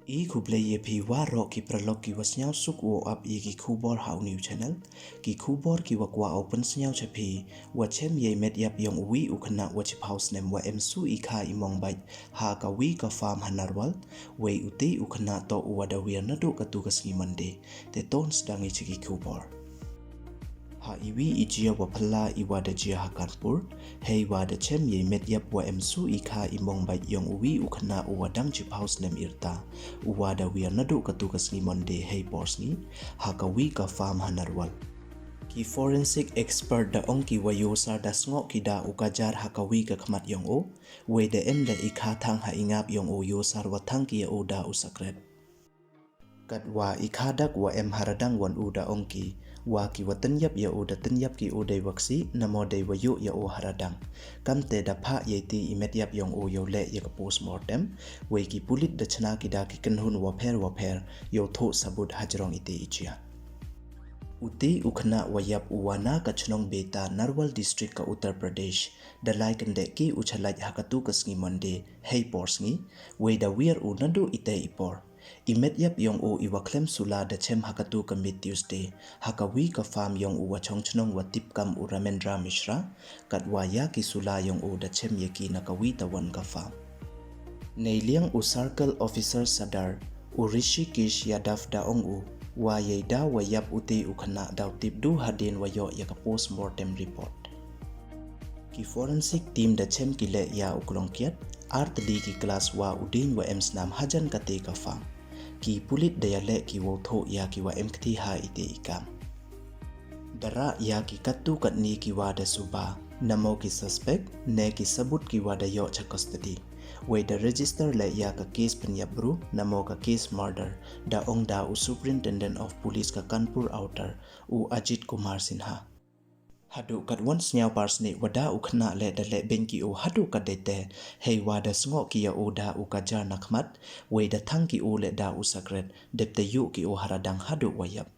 I kuble ye pi waro ki pralog ki wasnyaw suk wo up ye ki kubor hau new channel ki kubor ki wakwa open snyaw chapi wachem ye met yap yong wi ukana wachip house nem wa emsu ikha imong bait ha ka wi ka farm hanarwal we uti ukana to wada wi na do ka tu ka sngi mande te tons dangi chiki kubor ha iwi ijia wa phala iwada jia hakanpur hei wada chem ye met yap wa emsu ikha imong bait yong uwi ukana uwadang chip house nem irta uwada wi nadu katu kasni monde hei porsni ha ka wi ka farm hanarwal ki forensic expert da ongki wayo sar da sngoh ki da ukajar ha ka wi ka khmat yong o we de em da ikha thang ha ingap yong o yo sar wa thang ki o da usakret katwa ikhadak wa em haradang wan uda ongki wa ki watan yap ya uda tan yap ki udai waksi namo dei wayu ya o haradang kamte da pha yeti imet yap yong o yo le ya ka postmortem we ki pulit da chana ki da ki kanhun wa pher yo tho sabut hajrong ite ichia uti ukhna wayap uwana ka chnong beta narwal district ka uttar pradesh da laikan de ki uchalaj hakatu kasngi monde hei porsngi we da wir unadu ite ipor imet yap yong o iwaklem sula da chem hakatu ka mid tuesday hakawi ka farm yong u wachong chnong wa tipkam u ramendra mishra katwa ya ki sula yong o da chem yeki nakawi tawan ka farm neiliang u circle officer sadar u rishikesh yadav da ong u wa yeda wa yap uti ukhana daw tip du hadin wa yo ya ka postmortem report ki forensic team da chem ki le ya uklongkiat art di ki class wa udin wa emsnam hajan kate ka farm ki pulit daya le ki wo tho ya ki wa emkthi ha ite ikam dara ya ki katu katni ki wa da suba namo ki suspect ne ki sabut ki wa da yo cha custody we the register le ya ka case penyabru namo ka case murder da ong da u superintendent of police ka kanpur outer u ajit kumar sinha hadu kat once nyau parsni wada ukhna le da le benki o hadu kadete hei wada sngoh ki ya o da u kajar na khmat we da thang ki o le da u sakret depte yu ki o haradang hadu wayap